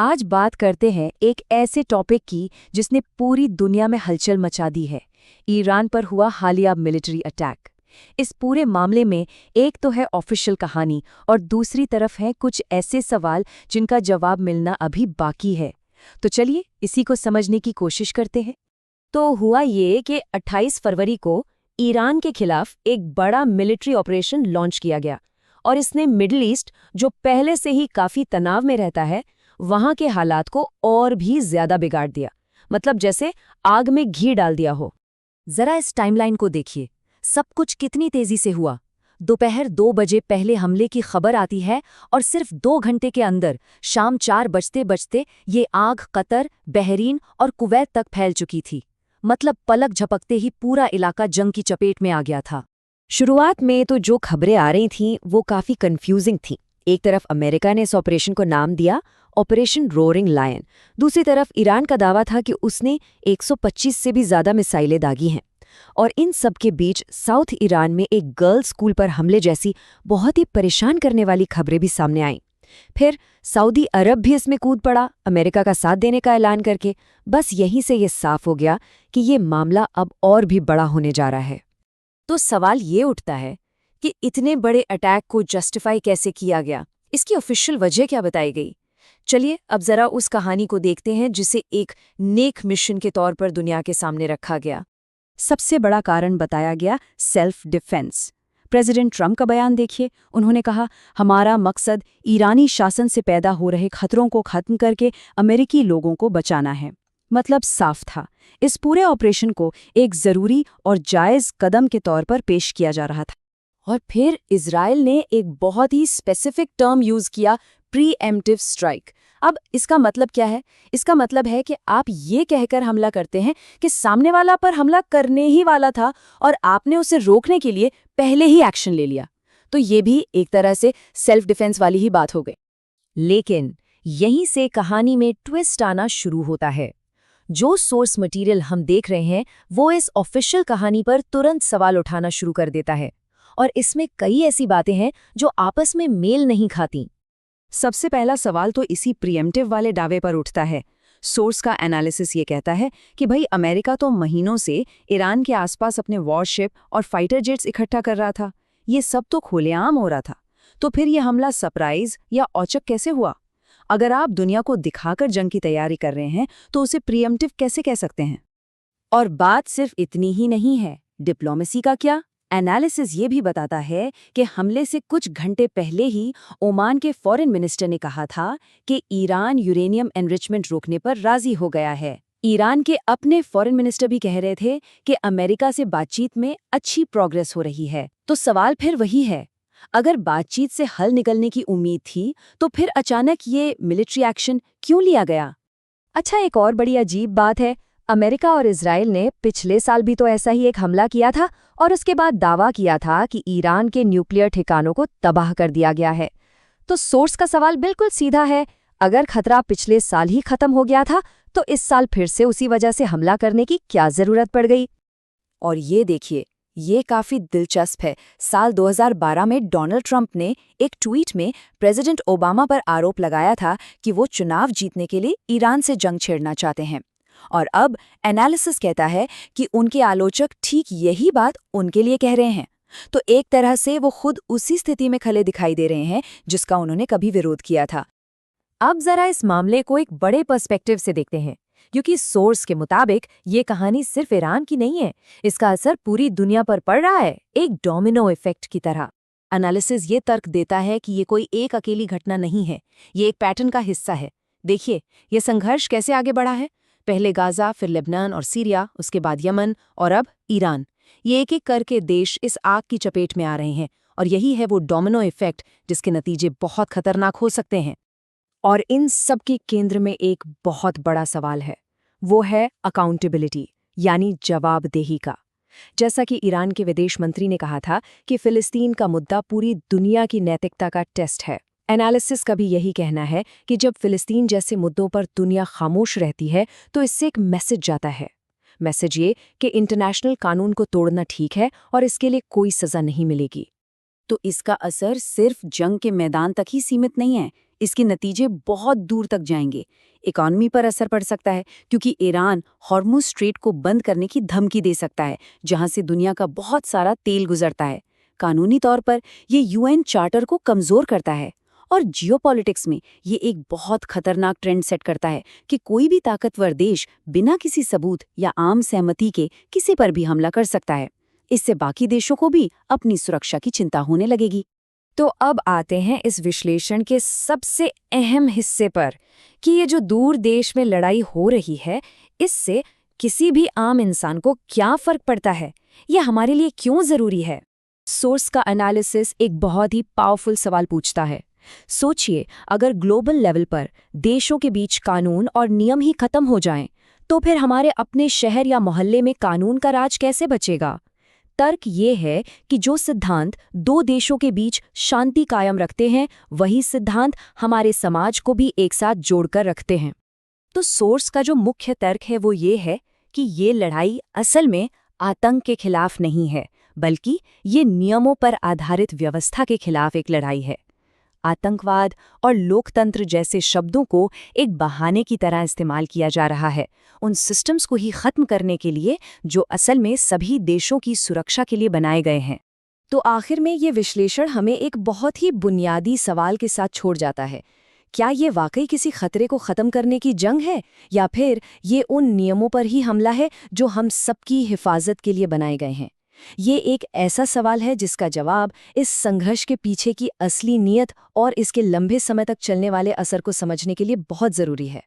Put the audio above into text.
आज बात करते हैं एक ऐसे टॉपिक की जिसने पूरी दुनिया में हलचल मचा दी है। ईरान पर हुआ हालिया मिलिट्री अटैक। इस पूरे मामले में एक तो है ऑफिशियल कहानी और दूसरी तरफ है कुछ ऐसे सवाल जिनका जवाब मिलना अभी बाकी है। तो चलिए इसी को समझने की कोशिश करते हैं। तो हुआ ये कि 28 फरवरी को ईरान के खिलाफ एक बड़ा मिलिट्री ऑपरेशन लॉन्च किया गया और इसने मिडिल ईस्ट, जो पहले से ही काफी तनाव में रहता है, वहां के हालात को और भी ज्यादा बिगाड़ दिया। मतलब जैसे आग में घी डाल दिया हो। जरा इस टाइमलाइन को देखिए, सब कुछ कितनी तेजी से हुआ। दोपहर 2 बजे पहले हमले की खबर आती है और सिर्फ 2 घंटे के अंदर शाम 4 बजते बजते ये आग कतर, बहरीन और कुवैत तक फैल चुकी थी। मतलब पलक झपकते ही पूरा इलाका जंग की चपेट में आ गया था। शुरुआत में तो जो खबरें आ रही थीं वो काफी कंफ्यूजिंग थीं। एक तरफ अमेरिका ने इस ऑपरेशन को नाम दिया ऑपरेशन रोरिंग लायन, दूसरी तरफ ईरान का दावा था कि उसने 125 से भी ज्यादा मिसाइलें दागी हैं। और इन सब के बीच साउथ ईरान में एक गर्ल्स स्कूल पर हमले जैसी बहुत ही परेशान करने वाली खबरें भी सामने आईं। फिर सऊदी अरब भी इसमें कूद पड़ा, अमेरिका का साथ देने का ऐलान करके। बस यहीं से ये साफ हो गया कि ये मामला अब और भी बड़ा होने जा रहा है। तो सवाल ये उठता है कि इतने बड़े अटैक को जस्टिफाई कैसे किया गया, इसकी ऑफिशियल वजह क्या बताई गई। चलिए अब जरा उस कहानी को देखते हैं जिसे एक नेक मिशन के तौर पर दुनिया के सामने रखा गया। सबसे बड़ा कारण बताया गया सेल्फ डिफेंस। प्रेसिडेंट ट्रंप का बयान देखिए। उन्होंने कहा, हमारा मकसद ईरानी शासन से पैदा हो रहे खतरों को खत्म करके अमेरिकी लोगों को बचाना है। मतलब साफ था, इस पूरे ऑपरेशन को एक जरूरी और जायज कदम के तौर पर पेश किया जा रहा था। और फिर इजराइल ने एक बहुत ही स्पेसिफिक टर्म यूज किया, प्रीएम्प्टिव स्ट्राइक। अब इसका मतलब क्या है? इसका मतलब है कि आप ये कहकर हमला करते हैं कि सामने वाला पर हमला करने ही वाला था और आपने उसे रोकने के लिए पहले ही एक्शन ले लिया। तो ये भी एक तरह से सेल्फ डिफेंस वाली ही बात हो गई। लेकिन यहीं से कहानी में ट्विस्ट आना शुरू होता है। जो सोर्स मटेरियल हम देख रहे हैं वो इस ऑफिशियल कहानी पर तुरंत सवाल उठाना शुरू कर देता है और इसमें कई ऐसी बातें हैं जो आपस में मेल नहीं खाती। सबसे पहला सवाल तो इसी प्रीएम्प्टिव वाले दावे पर उठता है। सोर्स का एनालिसिस ये कहता है कि भाई अमेरिका तो महीनों से ईरान के आसपास अपने वॉरशिप और फाइटर जेट्स इकट्ठा कर रहा था। ये सब तो खुलेआम हो रहा था। तो फिर ये हमला सरप्राइज या औचक कैसे हुआ? अगर आप दुनिया को दिखाकर जंग की तैयारी कर रहे हैं तो उसे प्रीएम्प्टिव कैसे कह सकते हैं? और बात सिर्फ इतनी ही नहीं है, डिप्लोमेसी का क्या? एनालिसिस ये भी बताता है कि हमले से कुछ घंटे पहले ही ओमान के फॉरेन मिनिस्टर ने कहा था कि ईरान यूरेनियम एनरिचमेंट रोकने पर राजी हो गया है। ईरान के अपने फॉरेन मिनिस्टर भी कह रहे थे कि अमेरिका से बातचीत में अच्छी प्रोग्रेस हो रही है। तो सवाल फिर वही है, अगर बातचीत से हल निकलने की उम्मीद थी तो फिर अचानक ये मिलिट्री एक्शन क्यों लिया गया? अच्छा, एक और बड़ी अजीब बात है, अमेरिका और इजराइल ने पिछले साल भी तो ऐसा ही एक हमला किया था और उसके बाद दावा किया था कि ईरान के न्यूक्लियर ठिकानों को तबाह कर दिया गया है। तो सोर्स का सवाल बिल्कुल सीधा है, अगर खतरा पिछले साल ही खत्म हो गया था तो इस साल फिर से उसी वजह से हमला करने की क्या जरूरत पड़ गई? और ये देखिए, ये काफी दिलचस्प है। साल 2012 में डोनाल्ड ट्रंप ने एक ट्वीट में प्रेसिडेंट ओबामा पर आरोप लगाया था कि वो चुनाव जीतने के लिए ईरान से जंग छेड़ना चाहते हैं। और अब एनालिसिस कहता है कि उनके आलोचक ठीक यही बात उनके लिए कह रहे हैं। तो एक तरह से वो खुद उसी स्थिति में खड़े दिखाई दे रहे हैं जिसका उन्होंने कभी विरोध किया था। अब जरा इस मामले को एक बड़े पर्सपेक्टिव से देखते हैं, क्योंकि सोर्स के मुताबिक ये कहानी सिर्फ ईरान की नहीं है, इसका असर पूरी दुनिया पर पड़ रहा है, एक डोमिनो इफेक्ट की तरह। एनालिसिस ये तर्क देता है कि ये कोई एक अकेली घटना नहीं है, ये एक पैटर्न का हिस्सा है। देखिए, ये संघर्ष कैसे आगे बढ़ा है। पहले गाजा, फिर लेबनान और सीरिया, उसके बाद यमन और अब ईरान। ये एक एक करके देश इस आग की चपेट में आ रहे हैं और यही है वो डोमिनो इफेक्ट जिसके नतीजे बहुत खतरनाक हो सकते हैं। और इन सब के केंद्र में एक बहुत बड़ा सवाल है, वो है अकाउंटेबिलिटी, यानी जवाबदेही का। जैसा कि ईरान के विदेश मंत्री ने कहा था कि फिलिस्तीन का मुद्दा पूरी दुनिया की नैतिकता का टेस्ट है। एनालिसिस का भी यही कहना है कि जब फिलिस्तीन जैसे मुद्दों पर दुनिया खामोश रहती है तो इससे एक मैसेज जाता है। मैसेज ये कि इंटरनेशनल कानून को तोड़ना ठीक है और इसके लिए कोई सज़ा नहीं मिलेगी। तो इसका असर सिर्फ जंग के मैदान तक ही सीमित नहीं है, इसके नतीजे बहुत दूर तक जाएंगे। इकॉनमी पर असर पड़ सकता है क्योंकि ईरान हॉर्मुज़ स्ट्रेट को बंद करने की धमकी दे सकता है, जहां से दुनिया का बहुत सारा तेल गुजरता है। कानूनी तौर पर ये यूएन चार्टर को कमजोर करता है और जियोपॉलिटिक्स में ये एक बहुत खतरनाक ट्रेंड सेट करता है कि कोई भी ताकतवर देश बिना किसी सबूत या आम सहमति के किसी पर भी हमला कर सकता है। इससे बाकी देशों को भी अपनी सुरक्षा की चिंता होने लगेगी। तो अब आते हैं इस विश्लेषण के सबसे अहम हिस्से पर कि ये जो दूर देश में लड़ाई हो रही है, इससे किसी भी आम इंसान को क्या फर्क पड़ता है, ये हमारे लिए क्यों जरूरी है। सोर्स का एनालिसिस एक बहुत ही पावरफुल सवाल पूछता है। सोचिए, अगर ग्लोबल लेवल पर देशों के बीच कानून और नियम ही खत्म हो जाएं, तो फिर हमारे अपने शहर या मोहल्ले में कानून का राज कैसे बचेगा। तर्क ये है कि जो सिद्धांत दो देशों के बीच शांति कायम रखते हैं, वही सिद्धांत हमारे समाज को भी एक साथ जोड़कर रखते हैं। तो सोर्स का जो मुख्य तर्क है वो ये है कि ये लड़ाई असल में आतंक के खिलाफ नहीं है, बल्कि ये नियमों पर आधारित व्यवस्था के खिलाफ एक लड़ाई है। आतंकवाद और लोकतंत्र जैसे शब्दों को एक बहाने की तरह इस्तेमाल किया जा रहा है, उन सिस्टम्स को ही खत्म करने के लिए जो असल में सभी देशों की सुरक्षा के लिए बनाए गए हैं। तो आखिर में ये विश्लेषण हमें एक बहुत ही बुनियादी सवाल के साथ छोड़ जाता है। क्या ये वाकई किसी खतरे को खत्म करने की जंग है, या फिर ये उन नियमों पर ही हमला है जो हम सबकी हिफाजत के लिए बनाए गए हैं। ये एक ऐसा सवाल है जिसका जवाब इस संघर्ष के पीछे की असली नीयत और इसके लंबे समय तक चलने वाले असर को समझने के लिए बहुत ज़रूरी है।